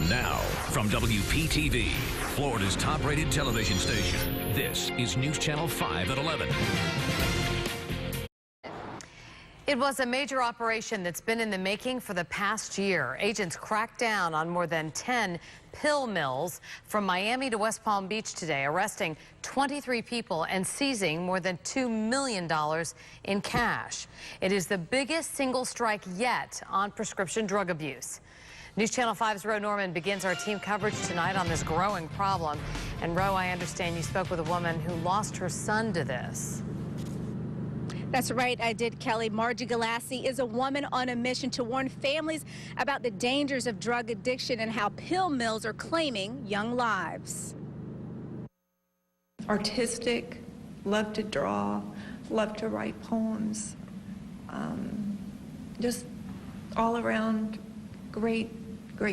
Now, from WPTV, Florida's top-rated television station, this is News Channel 5 at 11. It was a major operation that's been in the making for the past year. Agents cracked down on more than 10 pill mills from Miami to West Palm Beach today, arresting 23 people and seizing more than $2 million in cash. It is the biggest single strike yet on prescription drug abuse. News Channel 5's Ro Norman begins our team coverage tonight on this growing problem. And Ro, I understand you spoke with a woman who lost her son to this. That's right, I did, Kelly. Margie Galassi is a woman on a mission to warn families about the dangers of drug addiction and how pill mills are claiming young lives. Artistic, loved to draw, loved to write poems. Just all around great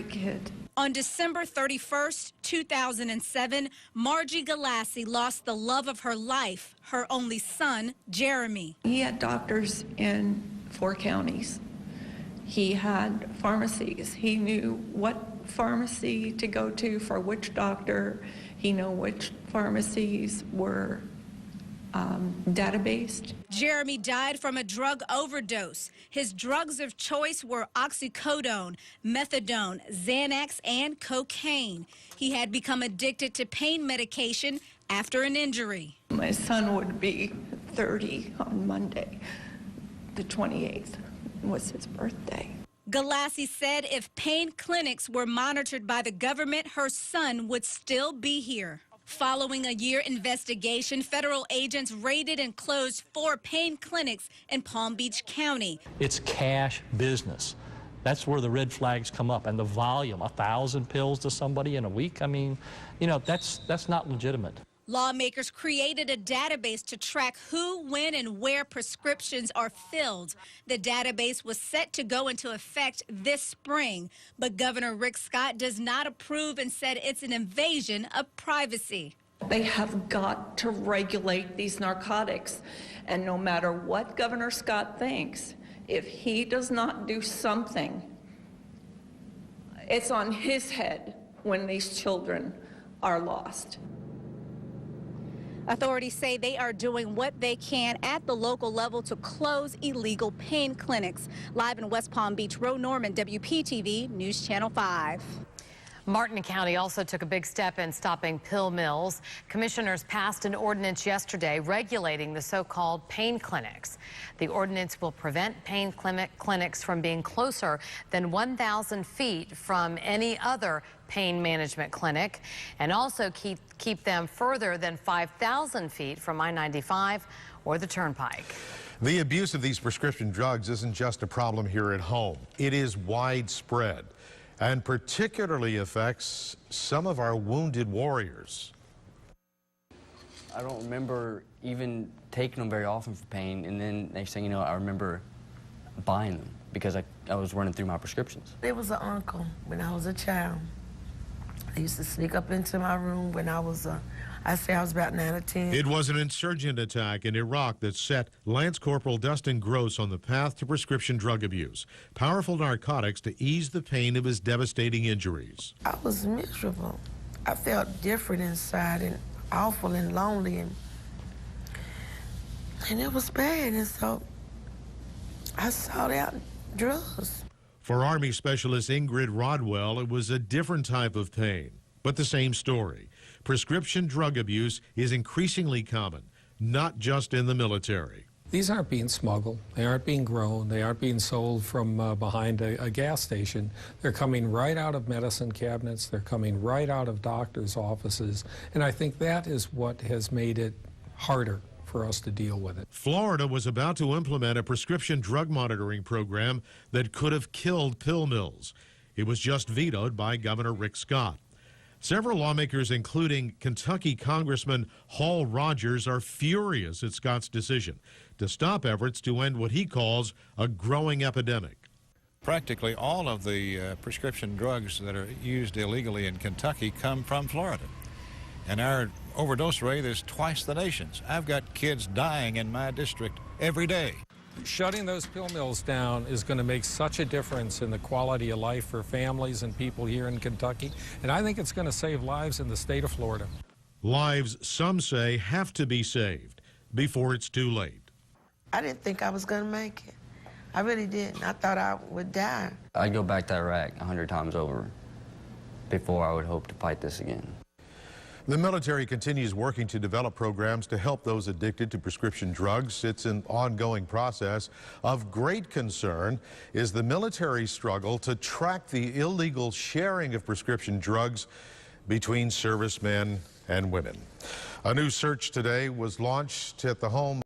kid. On December 31st, 2007, Margie Galassi lost the love of her life, her only son, Jeremy. He had doctors in 4 counties. He had pharmacies. He knew what pharmacy to go to for which doctor. He knew which pharmacies were databased. Jeremy died from a drug overdose. His drugs of choice were oxycodone, methadone, Xanax, and cocaine. He had become addicted to pain medication after an injury. My son would be 30 on Monday. The 28th was his birthday. Galassi said if pain clinics were monitored by the government, her son would still be here. Following a year investigation, federal agents raided and closed 4 pain clinics in Palm Beach County. It's cash business. That's where the red flags come up. And the volume, 1,000 pills to somebody in a week, I mean, you know, that's not legitimate. Lawmakers created a database to track who, when, and where prescriptions are filled. The database was set to go into effect this spring, but Governor Rick Scott does not approve and said it's an invasion of privacy. They have got to regulate these narcotics, and no matter what Governor Scott thinks, if he does not do something, it's on his head when these children are lost. Authorities say they are doing what they can at the local level to close illegal pain clinics. Live in West Palm Beach, Ro Norman, WPTV News Channel 5. Martin County also took a big step in stopping pill mills. Commissioners passed an ordinance yesterday regulating the so-called pain clinics. The ordinance will prevent pain clinics from being closer than 1,000 feet from any other pain management clinic, and also keep them further than 5,000 feet from I-95 or the Turnpike. The abuse of these prescription drugs isn't just a problem here at home. It is widespread and particularly affects some of our wounded warriors. I don't remember even taking them very often for pain, and then next thing you know, I remember buying them because I was running through my prescriptions. There was an uncle when I was a child. He used to sneak up into my room when I was about 9 or 10. It was an insurgent attack in Iraq that set Lance Corporal Dustin Gross on the path to prescription drug abuse, powerful narcotics to ease the pain of his devastating injuries. I was miserable. I felt different inside and awful and lonely, and it was bad, and so I sought out drugs. For Army Specialist Ingrid Rodwell, it was a different type of pain, but the same story. Prescription drug abuse is increasingly common, not just in the military. These aren't being smuggled. They aren't being grown. They aren't being sold from behind a gas station. They're coming right out of medicine cabinets. They're coming right out of doctors' offices. And I think that is what has made it harder for us to deal with it. Florida was about to implement a prescription drug monitoring program that could have killed pill mills. It was just vetoed by Governor Rick Scott. Several lawmakers, including Kentucky Congressman Hall Rogers, are furious at Scott's decision to stop efforts to end what he calls a growing epidemic. Practically all of the prescription drugs that are used illegally in Kentucky come from Florida. And our overdose rate is twice the nation's. I've got kids dying in my district every day. Shutting those pill mills down is going to make such a difference in the quality of life for families and people here in Kentucky, and I think it's going to save lives in the state of Florida. Lives, some say, have to be saved before it's too late. I didn't think I was going to make it. I really didn't. I thought I would die. I'd go back to Iraq 100 times over before I would hope to fight this again. The military continues working to develop programs to help those addicted to prescription drugs. It's an ongoing process. Of great concern is the military's struggle to track the illegal sharing of prescription drugs between servicemen and women. A new search today was launched at the home